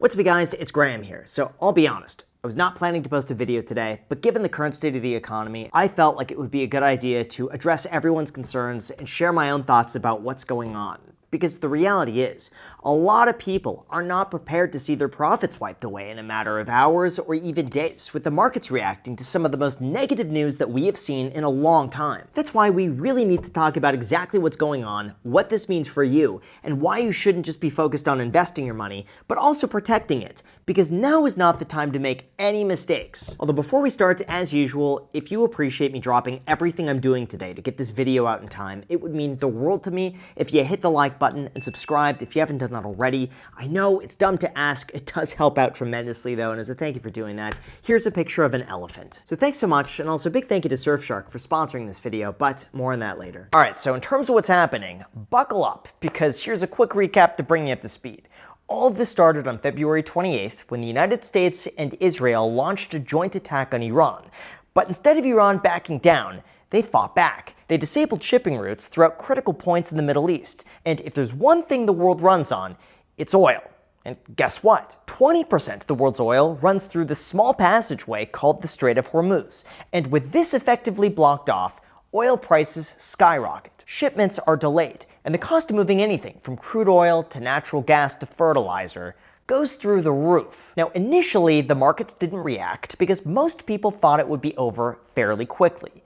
What's up, you guys? It's Graham here. So I'll be honest, I was not planning to post a video today, but given the current state of the economy, I felt like it would be a good idea to address everyone's concerns and share my own thoughts about what's going on. Because the reality is, a lot of people are not prepared to see their profits wiped away in a matter of hours or even days, with the markets reacting to some of the most negative news that we have seen in a long time. That's why we really need to talk about exactly what's going on, what this means for you, and why you shouldn't just be focused on investing your money, but also protecting it, because now is not the time to make any mistakes. Although before we start, as usual, if you appreciate me dropping everything I'm doing today to get this video out in time, it would mean the world to me if you hit the like button and subscribed if you haven't done that already. I know it's dumb to ask, it does help out tremendously though, and as a thank you for doing that, here's a picture of an elephant. So thanks so much, and also a big thank you to Surfshark for sponsoring this video, but more on that later. Alright, so in terms of what's happening, buckle up, because here's a quick recap to bring you up to speed. All of this started on February 28th when the United States and Israel launched a joint attack on Iran. But instead of Iran backing down, they fought back. They disabled shipping routes throughout critical points in the Middle East. And if there's one thing the world runs on, it's oil. And guess what? 20% of the world's oil runs through this small passageway called the Strait of Hormuz. And with this effectively blocked off, oil prices skyrocket. Shipments are delayed, and the cost of moving anything from crude oil to natural gas to fertilizer goes through the roof. Now, initially, the markets didn't react because most people thought it would be over fairly quickly.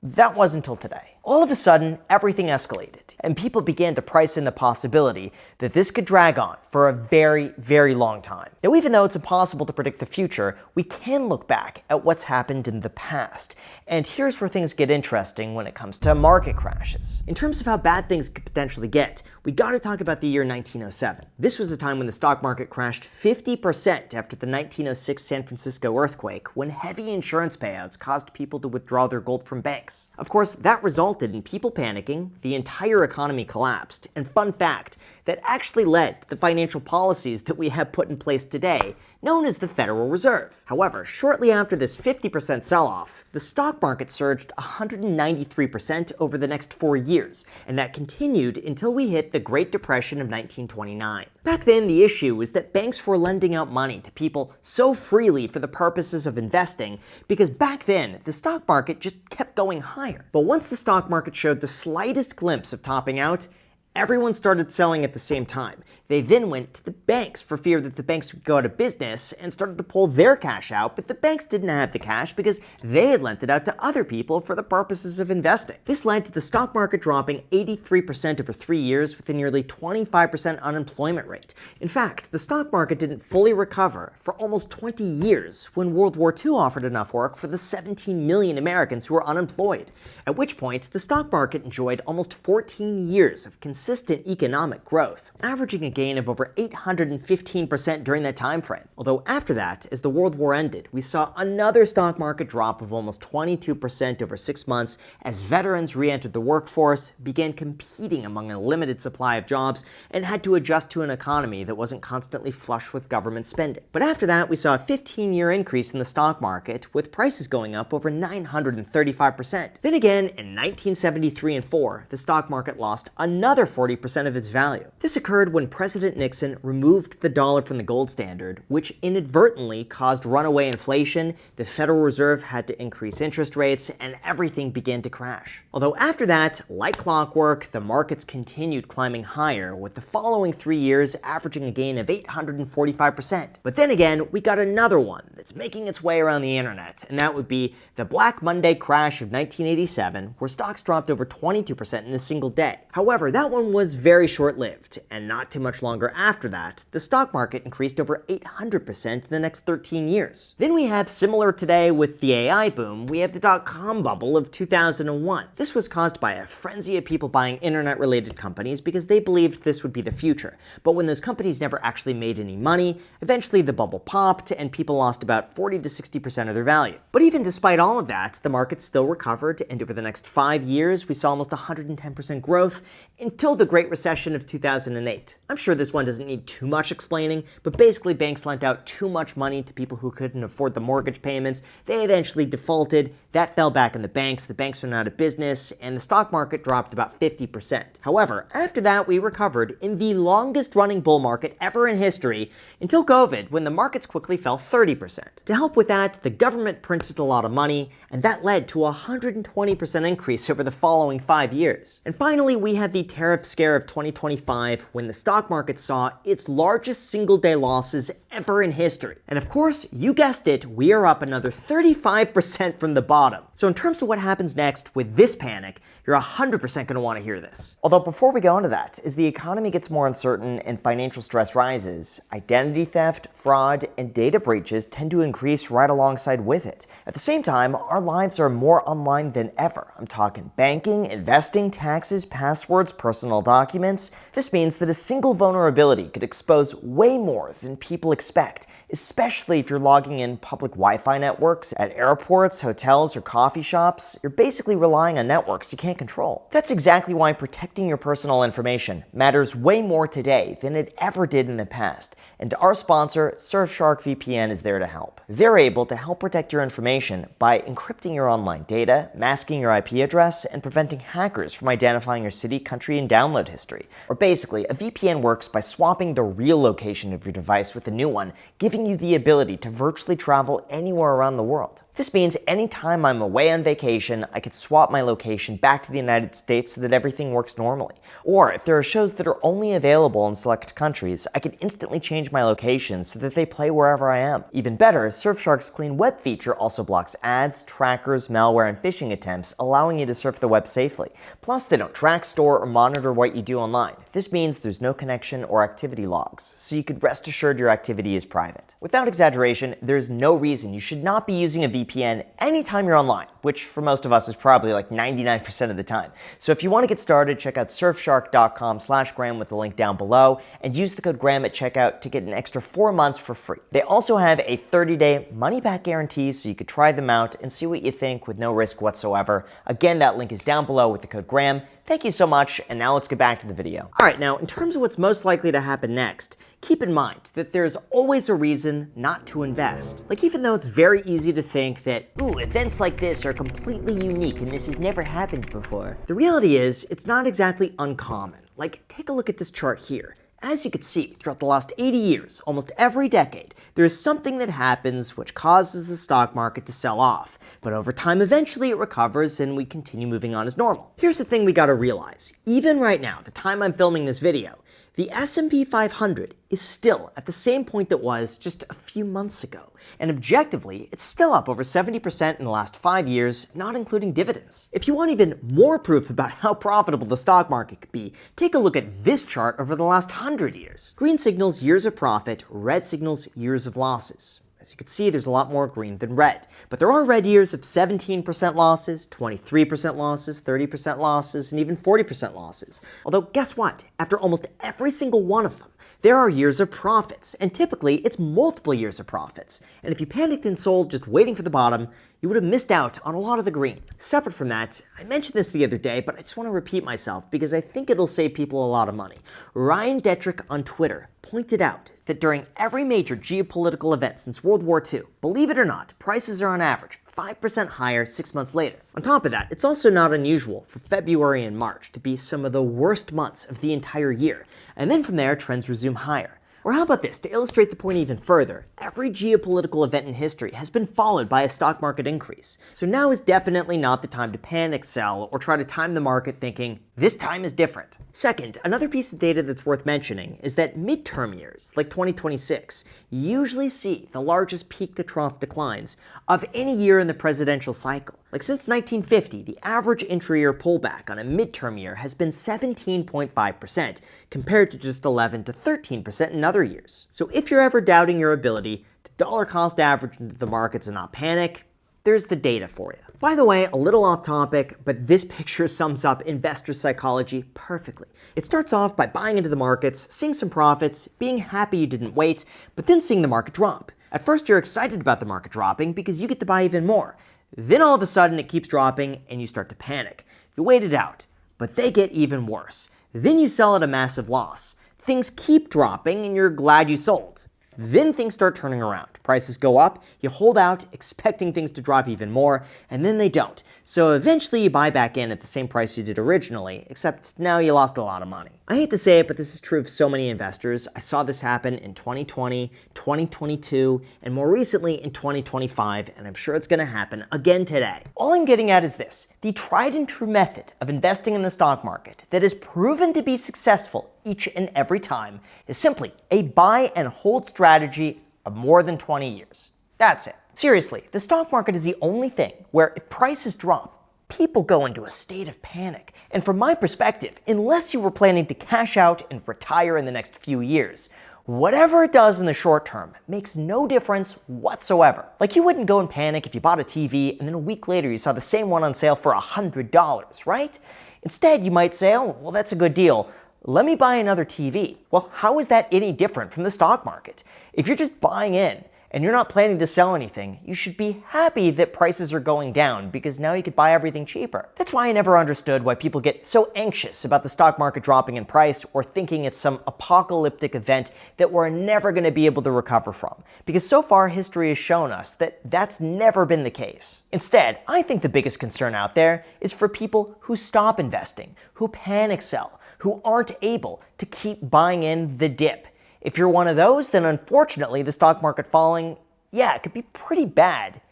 That wasn't until today. All of a sudden, everything escalated, and people began to price in the possibility that this could drag on for a very, very long time. Now, even though it's impossible to predict the future, we can look back at what's happened in the past. And here's where things get interesting when it comes to market crashes. In terms of how bad things could potentially get, we gotta talk about the year 1907. This was a time when the stock market crashed 50% after the 1906 San Fransisco Earthquake, when heavy insurance payouts caused people to withdraw their gold from banks. Of course, that resulted in people panicking, the entire economy collapsed, and fun fact, that actually led to the financial policies that we have put in place today, known as the Federal Reserve. However, shortly after this 50% sell-off, the stock market surged 193% over the next 4 years, and that continued until we hit the Great Depression of 1929. Back then, the issue was that banks were lending out money to people so freely for the purposes of investing, because back then, the stock market just kept going higher. But once the stock market showed the slightest glimpse of topping out, everyone started selling at the same time. They then went to the banks for fear that the banks would go out of business and started to pull their cash out, but the banks didn't have the cash because they had lent it out to other people for the purposes of investing. This led to the stock market dropping 83% over 3 years with a nearly 25% unemployment rate. In fact, the stock market didn't fully recover for almost 20 years when World War II offered enough work for the 17 million Americans who were unemployed, at which point the stock market enjoyed almost 14 years of consistent economic growth, averaging a gain of over 815% during that time frame. Although after that, as the World War ended, we saw another stock market drop of almost 22% over 6 months as veterans re-entered the workforce, began competing among a limited supply of jobs, and had to adjust to an economy that wasn't constantly flush with government spending. But after that, we saw a 15-year increase in the stock market, with prices going up over 935%. Then again, in 1973 and 4, the stock market lost another 40% of its value. This occurred when President Nixon removed the dollar from the gold standard, which inadvertently caused runaway inflation, the Federal Reserve had to increase interest rates, and everything began to crash. Although after that, like clockwork, the markets continued climbing higher, with the following 3 years averaging a gain of 845%. But then again, we got another one that's making its way around the internet, and that would be the Black Monday crash of 1987, where stocks dropped over 22% in a single day. However, that one was very short-lived, and not too much longer after that, the stock market increased over 800% in the next 13 years. Then we have, similar today with the AI boom, we have the dot-com bubble of 2001. This was caused by a frenzy of people buying internet-related companies because they believed this would be the future. But when those companies never actually made any money, eventually the bubble popped and people lost about 40 to 60% of their value. But even despite all of that, the market still recovered, and over the next 5 years, we saw almost 110% growth until the Great Recession of 2008. I'm sure sure this one doesn't need too much explaining, but basically banks lent out too much money to people who couldn't afford the mortgage payments. They eventually defaulted. That fell back in the banks went out of business, and the stock market dropped about 50%. However, after that, we recovered in the longest running bull market ever in history until COVID, when the markets quickly fell 30%. To help with that, the government printed a lot of money, and that led to a 120% increase over the following 5 years. And finally, we had the tariff scare of 2025, when the stock market saw its largest single-day losses ever in history. And of course, you guessed it, we are up another 35% from the bottom. So in terms of what happens next with this panic, you're 100% going to want to hear this. Although before we go into that, as the economy gets more uncertain and financial stress rises, identity theft, fraud, and data breaches tend to increase right alongside with it. At the same time, our lives are more online than ever. I'm talking banking, investing, taxes, passwords, personal documents. This means that a single vulnerability could expose way more than people expect, especially if you're logging in public Wi-Fi networks at airports, hotels, or coffee shops. You're basically relying on networks you can't control. That's exactly why protecting your personal information matters way more today than it ever did in the past. And our sponsor, Surfshark VPN, is there to help. They're able to help protect your information by encrypting your online data, masking your IP address, and preventing hackers from identifying your city, country, and download history. Or basically, a VPN works by swapping the real location of your device with a new one, giving you the ability to virtually travel anywhere around the world. This means anytime I'm away on vacation, I could swap my location back to the United States so that everything works normally. Or if there are shows that are only available in select countries, I can instantly change my location so that they play wherever I am. Even better, Surfshark's Clean Web feature also blocks ads, trackers, malware, and phishing attempts, allowing you to surf the web safely. Plus, they don't track, store, or monitor what you do online. This means there's no connection or activity logs, so you can rest assured your activity is private. Without exaggeration, there's no reason you should not be using a VPN anytime you're online, which for most of us is probably like 99% of the time. So if you want to get started, check out surfshark.com/Graham with the link down below, and use the code Graham at checkout to get an extra 4 months for free. They also have a 30-day money-back guarantee, so you could try them out and see what you think with no risk whatsoever. Again, that link is down below with the code Graham. Thank you so much, and now let's get back to the video. Alright, now in terms of what's most likely to happen next, keep in mind that there's always a reason not to invest. Like, even though it's very easy to think that, ooh, events like this are completely unique and this has never happened before, the reality is it's not exactly uncommon. Like, take a look at this chart here. As you can see, throughout the last 80 years, almost every decade, there is something that happens which causes the stock market to sell off. But over time, eventually it recovers and we continue moving on as normal. Here's the thing we gotta realize. Even right now, the time I'm filming this video, the S&P 500 is still at the same point that was just a few months ago. And objectively, it's still up over 70% in the last 5 years, not including dividends. If you want even more proof about how profitable the stock market could be, take a look at this chart over the last 100 years. Green signals years of profit, red signals years of losses. As you can see, there's a lot more green than red. But there are red years of 17% losses, 23% losses, 30% losses, and even 40% losses. Although, guess what? After almost every single one of them, there are years of profits, and typically it's multiple years of profits. And if you panicked and sold just waiting for the bottom, you would have missed out on a lot of the green. Separate from that, I mentioned this the other day, but I just want to repeat myself because I think it'll save people a lot of money. Ryan Detrick on Twitter pointed out that during every major geopolitical event since World War II, believe it or not, prices are on average 5% higher 6 months later. On top of that, it's also not unusual for February and March to be some of the worst months of the entire year, and then from there, trends resume higher. Or how about this, to illustrate the point even further, every geopolitical event in history has been followed by a stock market increase. So now is definitely not the time to panic sell or try to time the market thinking, this time is different. Second, another piece of data that's worth mentioning is that midterm years, like 2026, usually see the largest peak-to-trough declines of any year in the presidential cycle. Like since 1950, the average intra-year pullback on a midterm year has been 17.5%, compared to just 11 to 13% in other years. So if you're ever doubting your ability to dollar cost average into the markets and not panic, there's the data for you. By the way, a little off topic, but this picture sums up investor psychology perfectly. It starts off by buying into the markets, seeing some profits, being happy you didn't wait, but then seeing the market drop. At first you're excited about the market dropping because you get to buy even more. Then all of a sudden it keeps dropping and you start to panic. You wait it out, but they get even worse. Then you sell at a massive loss. things keep dropping and you're glad you sold. Then things start turning around. Prices go up, you hold out, expecting things to drop even more, and then they don't. So eventually you buy back in at the same price you did originally, except now you lost a lot of money. I hate to say it, but this is true of so many investors. I saw this happen in 2020, 2022, and more recently in 2025, and I'm sure it's going to happen again today. All I'm getting at is this: the tried and true method of investing in the stock market that is proven to be successful each and every time is simply a buy and hold strategy of more than 20 years. That's it. Seriously, the stock market is the only thing where if prices drop, people go into a state of panic. And from my perspective, unless you were planning to cash out and retire in the next few years, whatever it does in the short term makes no difference whatsoever. Like, you wouldn't go in panic if you bought a TV and then a week later you saw the same one on sale for $100, right? Instead, you might say, oh, well, that's a good deal. Let me buy another TV. Well, how is that any different from the stock market? If you're just buying in and you're not planning to sell anything, you should be happy that prices are going down because now you could buy everything cheaper. That's why I never understood why people get so anxious about the stock market dropping in price or thinking it's some apocalyptic event that we're never going to be able to recover from. Because so far history has shown us that that's never been the case. Instead, I think the biggest concern out there is for people who stop investing, who panic sell, who aren't able to keep buying in the dip. If you're one of those, then unfortunately the stock market falling, it could be pretty bad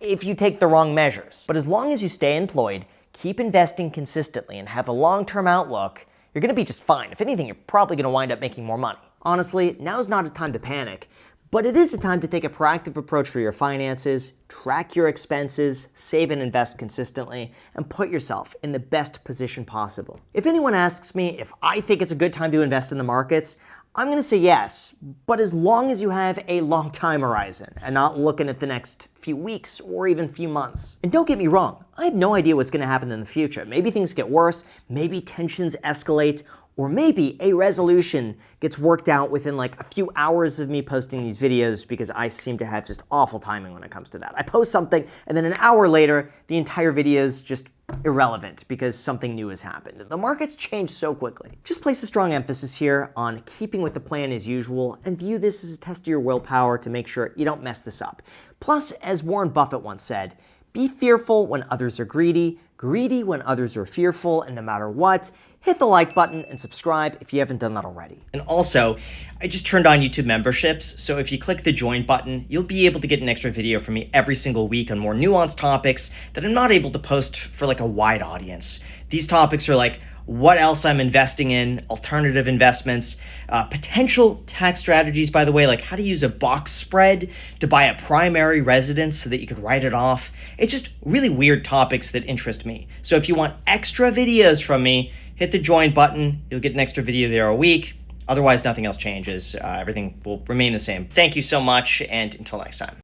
if you take the wrong measures. But as long as you stay employed, keep investing consistently, and have a long-term outlook, you're going to be just fine. If anything, you're probably going to wind up making more money. Honestly, now's not a time to panic, but it is a time to take a proactive approach for your finances, track your expenses, save and invest consistently, and put yourself in the best position possible. If anyone asks me if I think it's a good time to invest in the markets, I'm going to say yes, but as long as you have a long time horizon and not looking at the next few weeks or even few months. And don't get me wrong, I have no idea what's going to happen in the future. Maybe things get worse, maybe tensions escalate, or maybe a resolution gets worked out within like a few hours of me posting these videos, because I seem to have just awful timing when it comes to that. I post something and then an hour later, the entire video is just irrelevant because something new has happened. The markets change so quickly. Just place a strong emphasis here on keeping with the plan as usual and view this as a test of your willpower to make sure you don't mess this up. Plus, as Warren Buffett once said, be fearful when others are greedy, greedy when others are fearful, and no matter what, hit the like button and subscribe if you haven't done that already. And also, I just turned on YouTube memberships, so if you click the join button, you'll be able to get an extra video from me every single week on more nuanced topics that I'm not able to post for like a wide audience. These topics are like what else I'm investing in, alternative investments, potential tax strategies, by the way, like how to use a box spread to buy a primary residence so that you could write it off. It's just really weird topics that interest me. So if you want extra videos from me, hit the join button. You'll get an extra video there a week. Otherwise, nothing else changes. Everything will remain the same. Thank you so much, and until next time.